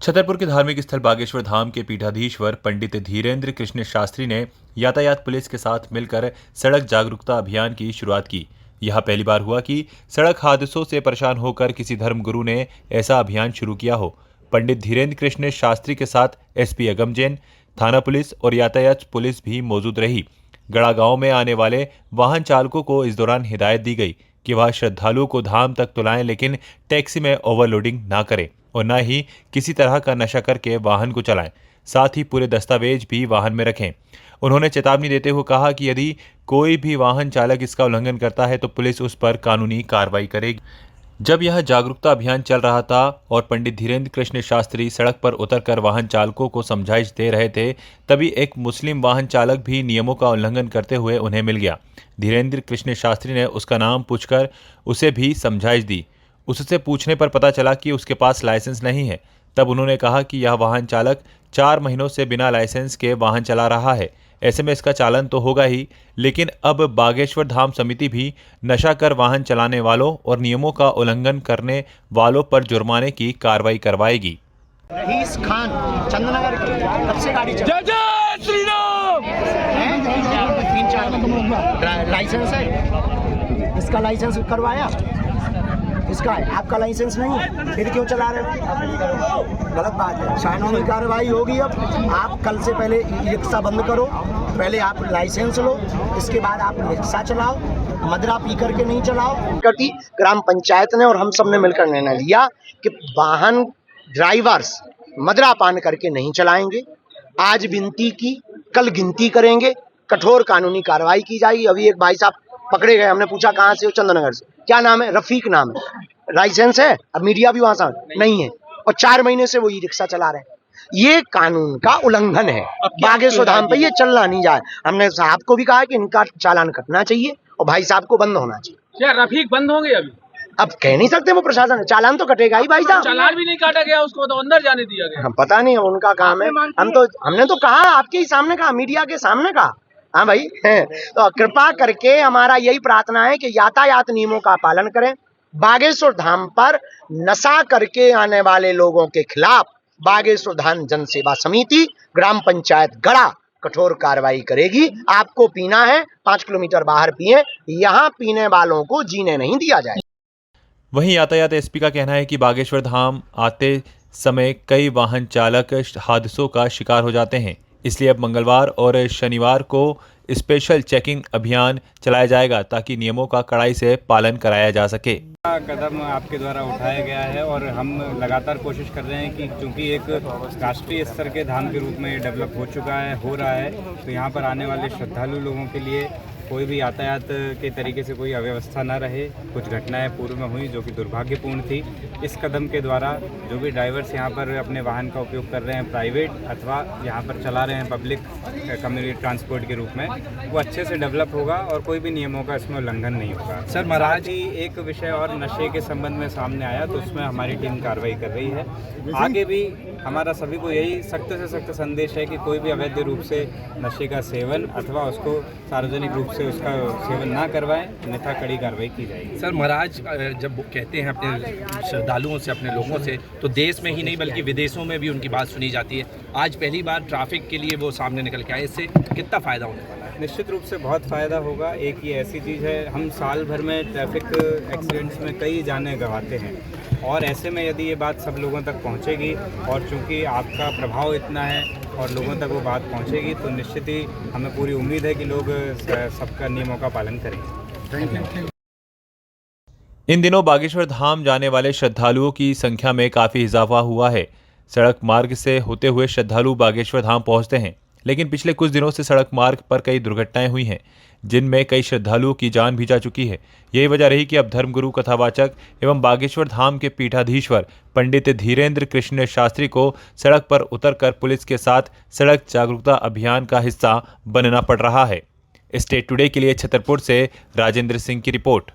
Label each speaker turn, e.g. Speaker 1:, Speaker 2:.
Speaker 1: छतरपुर के धार्मिक स्थल बागेश्वर धाम के पीठाधीश्वर पंडित धीरेन्द्र कृष्ण शास्त्री ने यातायात पुलिस के साथ मिलकर सड़क जागरूकता अभियान की शुरुआत की। यह पहली बार हुआ कि सड़क हादसों से परेशान होकर किसी धर्मगुरु ने ऐसा अभियान शुरू किया हो। पंडित धीरेन्द्र कृष्ण शास्त्री के साथ एसपी अगम जैन, थाना पुलिस और यातायात पुलिस भी मौजूद रही। गड़ा गांव में आने वाले वाहन चालकों को इस दौरान हिदायत दी गई कि वह श्रद्धालुओं को धाम तक तो लाएं, लेकिन टैक्सी में ओवरलोडिंग ना करें और न ही किसी तरह का नशा करके वाहन को चलाएं। साथ ही पूरे दस्तावेज भी वाहन में रखें। उन्होंने चेतावनी देते हुए कहा कि यदि कोई भी वाहन चालक इसका उल्लंघन करता है तो पुलिस उस पर कानूनी कार्रवाई करेगी। जब यह जागरूकता अभियान चल रहा था और पंडित धीरेन्द्र कृष्ण शास्त्री सड़क पर उतरकर वाहन चालकों को समझाइश दे रहे थे, तभी एक मुस्लिम वाहन चालक भी नियमों का उल्लंघन करते हुए उन्हें मिल गया। धीरेन्द्र कृष्ण शास्त्री ने उसका नाम पूछकर उसे भी समझाइश दी। उससे पूछने पर पता चला कि उसके पास लाइसेंस नहीं है। तब उन्होंने कहा कि यह वाहन चालक 4 महीनों से बिना लाइसेंस के वाहन चला रहा है, ऐसे में इसका चालान तो होगा ही, लेकिन अब बागेश्वर धाम समिति भी नशा कर वाहन चलाने वालों और नियमों का उल्लंघन करने वालों पर जुर्माने की कार्रवाई करवाएगी।
Speaker 2: रईस खान चंद्रनगर कब से गाड़ी चला?
Speaker 3: जय श्री राम।
Speaker 2: 3-4 लाइसेंस है, इसका लाइसेंस करवाया, इसका है, आपका लाइसेंस नहीं है, फिर क्यों चला रहे हो? गलत बात है, कानूनी कार्रवाई होगी। अब आप कल से पहले रिक्शा बंद करो, पहले आप लाइसेंस लो, इसके बाद आप रिक्शा चलाओ, मदरा पी करके नहीं चलाओ। करती ग्राम पंचायत ने और हम सब ने मिलकर निर्णय लिया कि वाहन ड्राइवर्स मदरा पान करके नहीं चलाएंगे। आज विनती की, कल गिनती करेंगे, कठोर कानूनी कार्रवाई की जाएगी। अभी एक भाई साहब पकड़े गए, हमने पूछा कहाँ से हो? चंद्रनगर से। क्या नाम है? रफीक नाम है, लाइसेंस है, अब मीडिया भी वहां से नहीं है और 4 महीने से वो ई रिक्शा चला रहे हैं। ये कानून का उल्लंघन है। बागेश्वर धाम पे ये चलना नहीं जाए। हमने साहब को भी कहा कि इनका चालान कटना चाहिए और भाई साहब को बंद होना चाहिए।
Speaker 3: क्या रफीक बंद होंगे अभी?
Speaker 2: अब कह नहीं सकते, वो प्रशासन, चालान तो कटेगा ही भाई साहब।
Speaker 3: चालान भी नहीं काटा गया, उसको तो अंदर जाने दिया गया।
Speaker 2: हम पता नहीं, उनका काम है। हमने तो कहा, आपके ही सामने कहा, मीडिया के सामने कहा। हाँ भाई है। तो कृपा करके हमारा यही प्रार्थना है कि यातायात नियमों का पालन करें। बागेश्वर धाम पर नशा करके आने वाले लोगों के खिलाफ बागेश्वर धाम जन सेवा समिति, ग्राम पंचायत गड़ा कठोर कार्रवाई करेगी। आपको पीना है 5 किलोमीटर बाहर पिए, यहाँ पीने वालों को जीने नहीं दिया जाए।
Speaker 1: वहीं यातायात एसपी का कहना है कि बागेश्वर धाम आते समय कई वाहन चालक हादसों का शिकार हो जाते हैं, इसलिए अब मंगलवार और शनिवार को स्पेशल चेकिंग अभियान चलाया जाएगा ताकि नियमों का कड़ाई से पालन कराया जा सके।
Speaker 4: कदम आपके द्वारा उठाया गया है और हम लगातार कोशिश कर रहे हैं कि चूंकि एक राष्ट्रीय स्तर के धाम के रूप में ये डेवलप हो चुका है, हो रहा है, तो यहाँ पर आने वाले श्रद्धालु लोगों के लिए कोई भी यातायात के तरीके से कोई अव्यवस्था न रहे। कुछ घटनाएं पूर्व में हुई जो कि दुर्भाग्यपूर्ण थी। इस कदम के द्वारा जो भी ड्राइवर्स यहाँ पर अपने वाहन का उपयोग कर रहे हैं, प्राइवेट अथवा यहाँ पर चला रहे हैं पब्लिक कम्युनिटी ट्रांसपोर्ट के रूप में, वो अच्छे से डेवलप होगा और कोई भी नियमों का इसमें उल्लंघन नहीं होगा। सर महाराज ही एक विषय और नशे के संबंध में सामने आया तो उसमें हमारी टीम कार्रवाई कर रही है। आगे भी हमारा सभी को यही सख्त से सख्त संदेश है कि कोई भी अवैध रूप से नशे का सेवन अथवा उसको सार्वजनिक रूप से उसका सेवन ना करवाएं, अन्यथा कड़ी कार्रवाई की जाएगी।
Speaker 5: सर महाराज जब वो कहते हैं अपने श्रद्धालुओं से, अपने लोगों से, तो देश में ही नहीं बल्कि विदेशों में भी उनकी बात सुनी जाती है। आज पहली बार ट्रैफिक के लिए वो सामने निकल के आए, इससे कितना फ़ायदा होने वाला है?
Speaker 4: निश्चित रूप से बहुत फ़ायदा होगा। एक ये ऐसी चीज़ है, हम साल भर में ट्रैफिक एक्सीडेंट्स में कई जाने गंवाते हैं और ऐसे में यदि ये बात सब लोगों तक पहुंचेगी और चूंकि आपका प्रभाव इतना है और लोगों तक वो बात पहुंचेगी तो निश्चित ही हमें पूरी उम्मीद है कि लोग सबका नियमों का पालन करेंगे।
Speaker 5: Thank you.
Speaker 1: इन दिनों बागेश्वर धाम जाने वाले श्रद्धालुओं की संख्या में काफ़ी इजाफा हुआ है। सड़क मार्ग से होते हुए श्रद्धालु बागेश्वर धाम पहुंचते हैं, लेकिन पिछले कुछ दिनों से सड़क मार्ग पर कई दुर्घटनाएं हुई हैं, जिनमें कई श्रद्धालुओं की जान भी जा चुकी है। यही वजह रही कि अब धर्मगुरु, कथावाचक एवं बागेश्वर धाम के पीठाधीश्वर पंडित धीरेन्द्र कृष्ण शास्त्री को सड़क पर उतरकर पुलिस के साथ सड़क जागरूकता अभियान का हिस्सा बनना पड़ रहा है। स्टेट टुडे के लिए छतरपुर से राजेंद्र सिंह की रिपोर्ट।